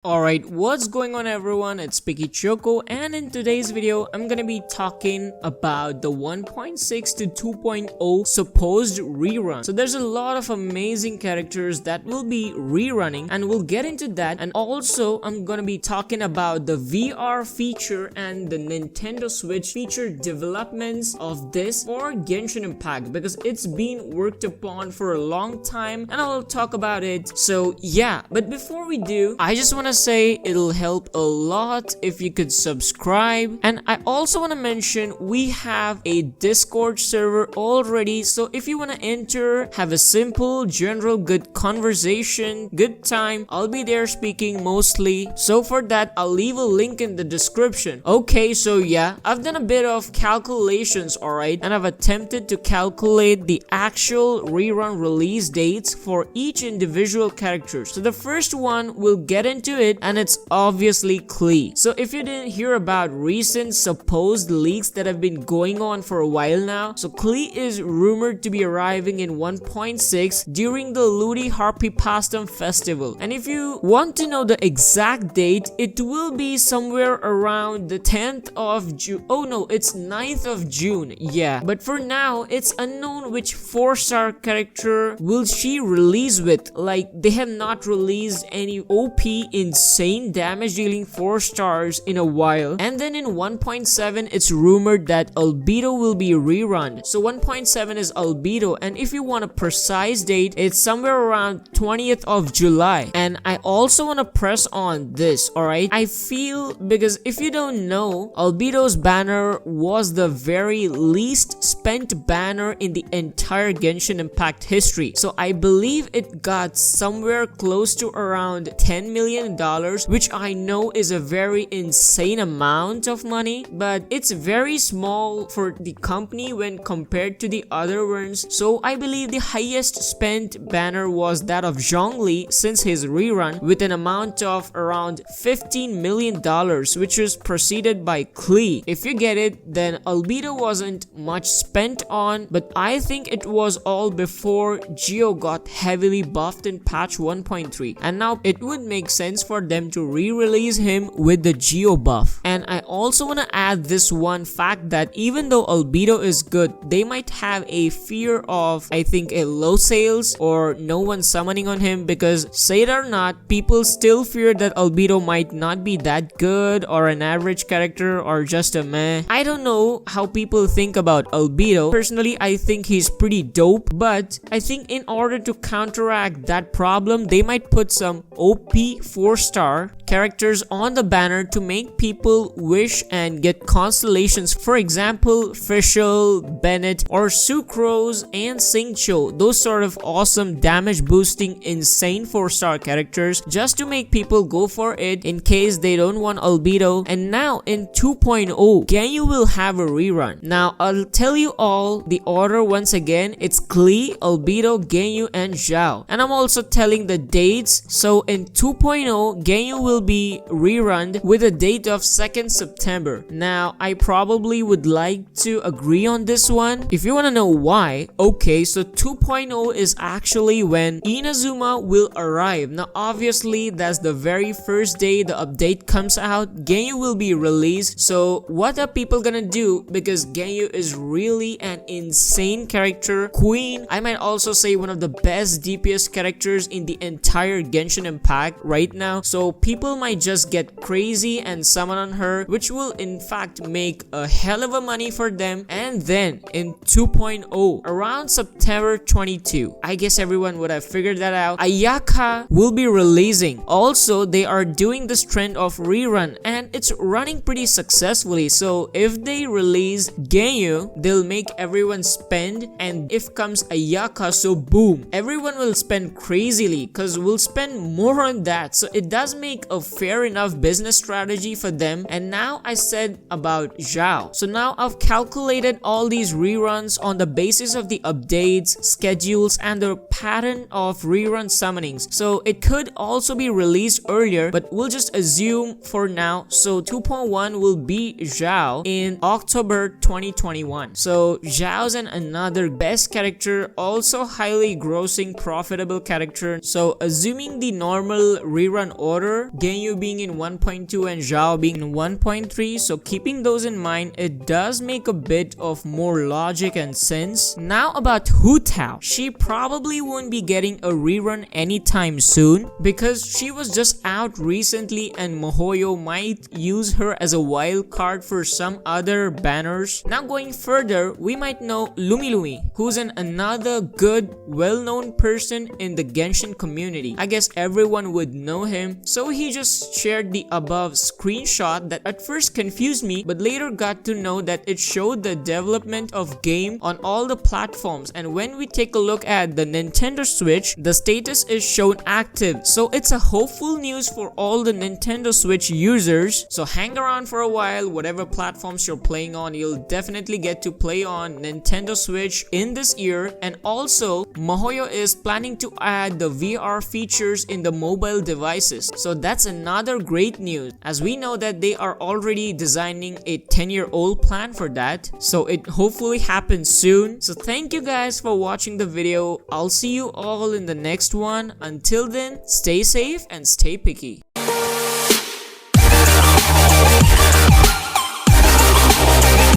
Alright, what's going on everyone? It's Picky Choco, and in today's video, I'm gonna be talking about the 1.6 to 2.0 supposed rerun. So there's a lot of amazing characters that will be rerunning, and we'll get into that. And also, I'm gonna be talking about the VR feature and the Nintendo Switch feature developments of this for Genshin Impact, because it's been worked upon for a long time, and I'll talk about it. So yeah, but before we do, I just wanna say it'll help a lot if you could subscribe. And I also want to mention we have a Discord server already, so if you want to enter, have a simple general good conversation, good time, I'll be there speaking mostly. So for that, I'll leave a link in the description. Okay, so yeah, I've done a bit of calculations, alright, and I've attempted to calculate the actual rerun release dates for each individual character. So the first one, we'll get into it, and it's obviously Klee. So if you didn't hear about recent supposed leaks that have been going on for a while now, so Klee is rumored to be arriving in 1.6 during the Ludi Harpy Pastum Festival. And if you want to know the exact date, it will be somewhere around the 10th of June. Oh no, it's 9th of June. Yeah, but for now, it's unknown which 4-star character will she release with. Like, they have not released any OP insane damage dealing 4 stars in a while. And then in 1.7, it's rumored that Albedo will be rerun. So 1.7 is Albedo, and if you want a precise date, it's somewhere around 20th of July. And I also want to press on this, alright? I feel, because if you don't know, Albedo's banner was the very least spent banner in the entire Genshin Impact history. So I believe it got somewhere close to around $10 million, which I know is a very insane amount of money, but it's very small for the company when compared to the other ones. So I believe the highest spent banner was that of Zhongli since his rerun, with an amount of around $15 million, which was preceded by Klee. If you get it, then Albedo wasn't much spent on, but I think it was all before Geo got heavily buffed in patch 1.3, and now it would make sense for them to re-release him with the Geo buff. And I also want to add this one fact that even though Albedo is good, they might have a fear of, I think, a low sales or no one summoning on him, because say it or not, people still fear that Albedo might not be that good or an average character or just a meh. I don't know how people think about Albedo. Personally, I think he's pretty dope, but I think in order to counteract that problem, they might put some OP 4-star characters on the banner to make people wish and get constellations. For example, Fischl, Bennett, or Sucrose and Singcho. Those sort of awesome damage boosting insane 4-star characters, just to make people go for it in case they don't want Albedo. And now in 2.0, Ganyu will have a rerun. Now I'll tell you all the order once again. It's Klee, Albedo, Ganyu, and Xiao. And I'm also telling the dates. So in 2.0, Ganyu will be rerun with a date of 2nd September. Now, I probably would like to agree on this one. If you want to know why, okay, so 2.0 is actually when Inazuma will arrive. Now, obviously, that's the very first day the update comes out. Ganyu will be released. So, what are people gonna do? Because Ganyu is really an insane character. Queen, I might also say one of the best DPS characters in the entire Genshin Impact right now. So people might just get crazy and summon on her, which will in fact make a hell of a money for them. And then in 2.0, around September 22, I guess everyone would have figured that out, Ayaka will be releasing. Also, they are doing this trend of rerun, and it's running pretty successfully. So if they release Ganyu, they'll make everyone spend, and if comes Ayaka, so boom, everyone will spend crazily, because we'll spend more on that. So it does make a fair enough business strategy for them. And now I said about Xiao. So now I've calculated all these reruns on the basis of the updates, schedules, and the pattern of rerun summonings. So it could also be released earlier, but we'll just assume for now. So 2.1 will be Xiao in October 2021. So Xiao's another best character, also highly grossing profitable character. So assuming the normal rerun order, Ganyu being in 1.2 and Xiao being in 1.3, so keeping those in mind, it does make a bit of more logic and sense. Now about Hutao, she probably won't be getting a rerun anytime soon because she was just out recently and MiHoYo might use her as a wild card for some other banners. Now going further, we might know Lumilumi, who's another good, well-known person in the Genshin community. I guess everyone would know him, so he just shared the above screenshot that at first confused me, but later got to know that it showed the development of game on all the platforms. And when we take a look at the Nintendo Switch, the status is shown active, so it's a hopeful news for all the Nintendo Switch users. So hang around for a while. Whatever platforms you're playing on, you'll definitely get to play on Nintendo Switch in this year. And also MiHoYo is planning to add the VR features in the mobile devices, so that's another great news, as we know that they are already designing a 10-year-old plan for that, so it hopefully happens soon. So thank you guys for watching the video. I'll see you all in the next one. Until then, stay safe and stay picky.